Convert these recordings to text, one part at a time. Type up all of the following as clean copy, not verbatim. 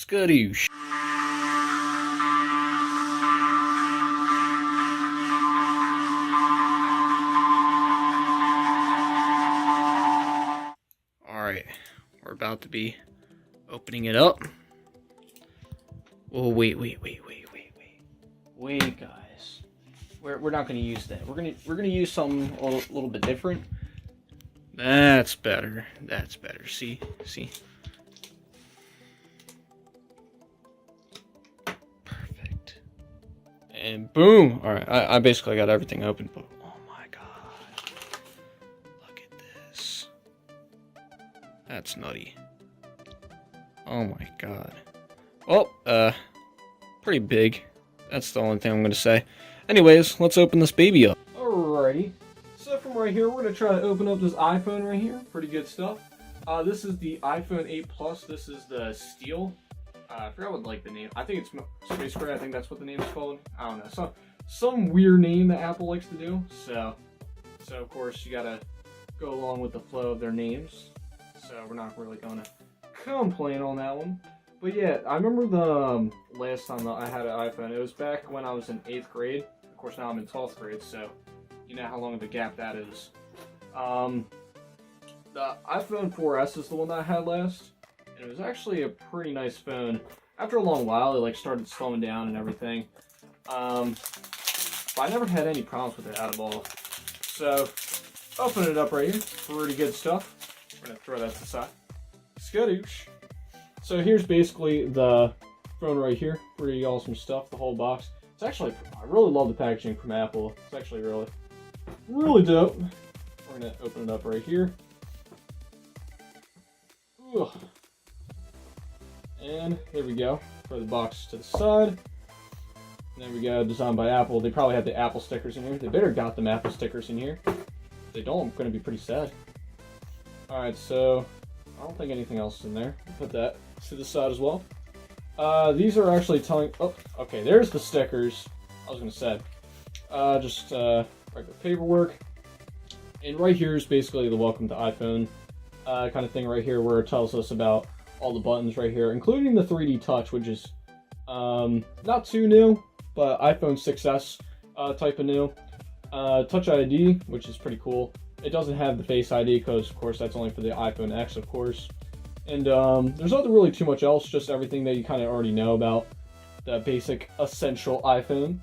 Skadoosh. Alright, we're about to be opening it up. Oh, wait, guys. We're not gonna use that. We're gonna use something a little bit different. That's better. That's better. See? Perfect. And boom! Alright, I basically got everything open, but oh my god. Look at this. That's nutty. Oh my god. Oh, pretty big. That's the only thing I'm gonna say. Anyways, let's open this baby up. Alrighty. So from right here, we're gonna try to open up this iPhone right here. Pretty good stuff. This is the iPhone 8 Plus. This is the steel. I forgot what like the name. I think it's Space Gray. I think that's what the name is called. I don't know. Some weird name that Apple likes to do. So of course you gotta go along with the flow of their names. So we're not really gonna complain on that one. But yeah, I remember the last time that I had an iPhone. It was back when I was in 8th grade. Of course, now I'm in 12th grade, so you know how long of a gap that is. The iPhone 4S is the one that I had last, and it was actually a pretty nice phone. After a long while, it like started slowing down and everything. But I never had any problems with it at all. So, open it up right here. Pretty good stuff. We're gonna throw that to the side. Skadoosh. So here's basically the phone right here. Pretty awesome stuff, the whole box. It's actually, I really love the packaging from Apple. It's actually really dope. We're gonna open it up right here. Ugh. And there we go. Throw the box to the side. And there we go, designed by Apple. They probably have the Apple stickers in here. They better got them Apple stickers in here. If they don't, I'm gonna be pretty sad. Alright, so I don't think anything else is in there. Put that to the side as well. These are actually telling. Oh, okay. There's the stickers. I was gonna say, just regular paperwork, and right here is basically the welcome to iPhone kind of thing right here, where it tells us about all the buttons right here, including the 3D Touch, which is not too new, but iPhone 6s type of new. Touch ID, which is pretty cool. It doesn't have the Face ID because, of course, that's only for the iPhone X, of course. And there's not really too much else, just everything that you kind of already know about the basic essential iPhone.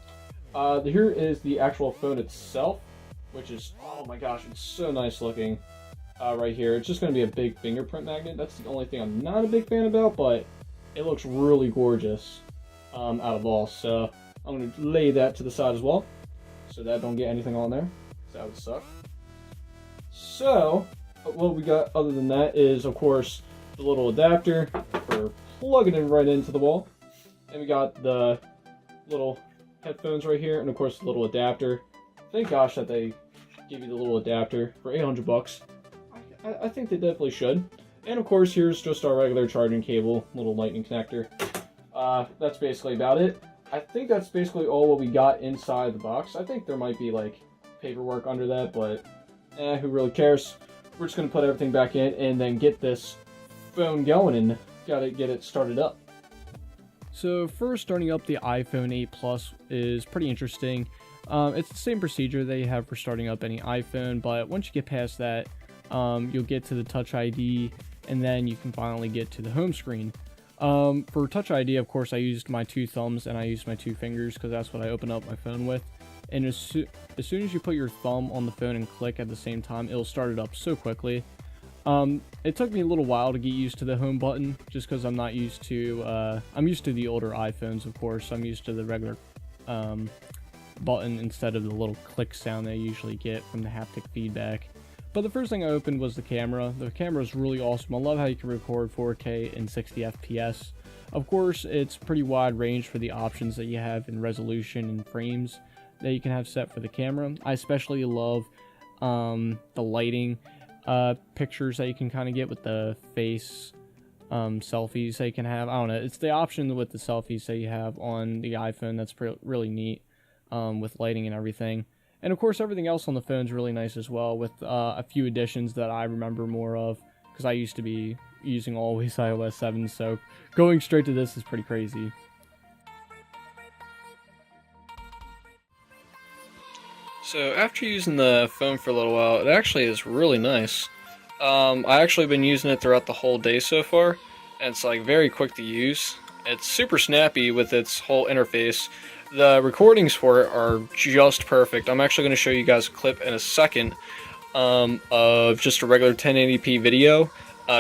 Here is the actual phone itself, which is, oh my gosh, it's so nice looking right here. It's just going to be a big fingerprint magnet. That's the only thing I'm not a big fan about, but it looks really gorgeous out of all. So I'm going to lay that to the side as well, so that don't get anything on there. That would suck. So what we got other than that is, of course, the little adapter for plugging it right into the wall. And we got the little headphones right here, and of course the little adapter. Thank gosh that they give you the little adapter for 800 bucks. I think they definitely should. And of course here's just our regular charging cable, little lightning connector. That's basically about it. I think that's basically all what we got inside the box. I think there might be like paperwork under that, but who really cares? We're just gonna put everything back in and then get this phone going and gotta get it started up. So first, starting up the iPhone 8 Plus is pretty interesting. It's the same procedure that you have for starting up any iPhone, but once you get past that, you'll get to the Touch ID, and then you can finally get to the home screen. For Touch ID, of course, I used my 2 thumbs and I used my 2 fingers because that's what I open up my phone with. And as soon as you put your thumb on the phone and click at the same time, it'll start it up so quickly. It took me a little while to get used to the home button, just because I'm not used to, I'm used to the older iPhones, of course. I'm used to the regular button instead of the little click sound that I usually get from the haptic feedback. But the first thing I opened was the camera. The camera is really awesome. I love how you can record 4K and 60 FPS. Of course, it's pretty wide range for the options that you have in resolution and frames that you can have set for the camera. I especially love the lighting pictures that you can kind of get with the face selfies that you can have. I don't know, it's the option with the selfies that you have on the iPhone that's really neat with lighting and everything. And of course everything else on the phone is really nice as well, with a few additions that I remember more of, because I used to be using always iOS 7, so going straight to this is pretty crazy. So after using the phone for a little while, it actually is really nice. I actually been using it throughout the whole day so far, and it's like very quick to use. It's super snappy with its whole interface. The recordings for it are just perfect. I'm actually going to show you guys a clip in a second of just a regular 1080p video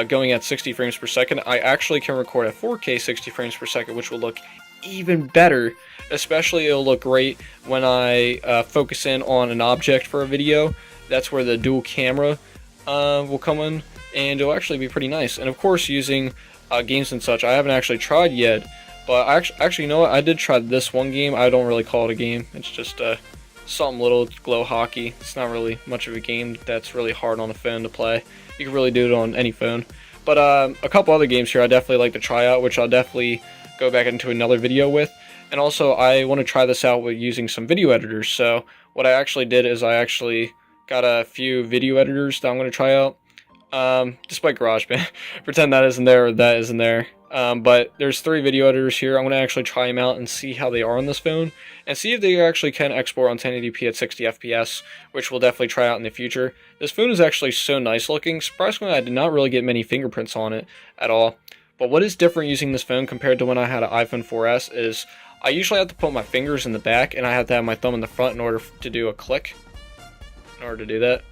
going at 60 frames per second. I actually can record at 4K 60 frames per second, which will look even better. Especially it'll look great when I focus in on an object for a video. That's where the dual camera will come in, and it'll actually be pretty nice. And of course, using games and such, I haven't actually tried yet, but actually, you know what? I did try this one game. I don't really call it a game. It's just something little, glow hockey. It's not really much of a game that's really hard on a phone to play. You can really do it on any phone. But a couple other games here I definitely like to try out, which I'll definitely go back into another video with. And also, I want to try this out with using some video editors. So what I actually did is I actually got a few video editors that I'm going to try out. Despite GarageBand. Pretend that isn't there or that isn't there. But there's 3 video editors here. I'm going to actually try them out and see how they are on this phone. And see if they actually can export on 1080p at 60 FPS, which we'll definitely try out in the future. This phone is actually so nice looking. Surprisingly, I did not really get many fingerprints on it at all. But what is different using this phone compared to when I had an iPhone 4S is I usually have to put my fingers in the back and I have to have my thumb in the front in order to do a click. In order to do that.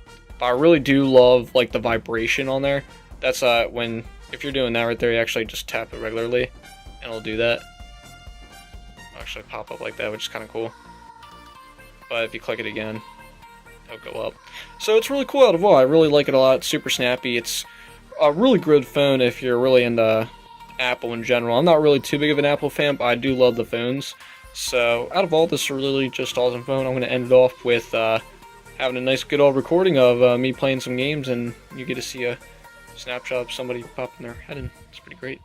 But I really do love like the vibration on there. That's if you're doing that right there, you actually just tap it regularly and it'll do that. It'll actually pop up like that, which is kind of cool. But if you click it again, it'll go up. So it's really cool out of all. I really like it a lot. It's super snappy. It's a really good phone if you're really into Apple in general. I'm not really too big of an Apple fan, but I do love the phones. So out of all, this is really just awesome phone. I'm going to end it off with having a nice good old recording of me playing some games, and you get to see a snapshot of somebody popping their head in. It's pretty great.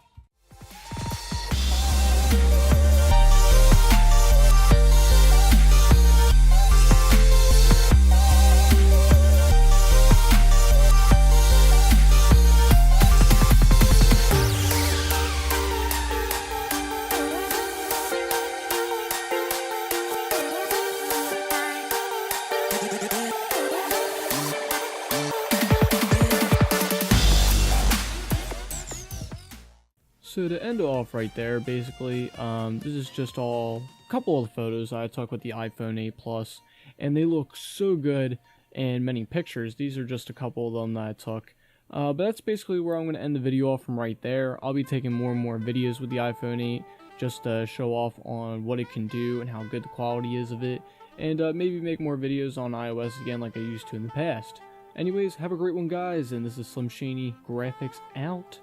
So to end off right there, basically, this is just a couple of the photos I took with the iPhone 8 Plus, and they look so good in many pictures. These are just a couple of them that I took. But that's basically where I'm going to end the video off from right there. I'll be taking more and more videos with the iPhone 8, just to show off on what it can do and how good the quality is of it, and maybe make more videos on iOS again like I used to in the past. Anyways, have a great one, guys, and this is Slim Shady Graphics out.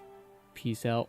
Peace out.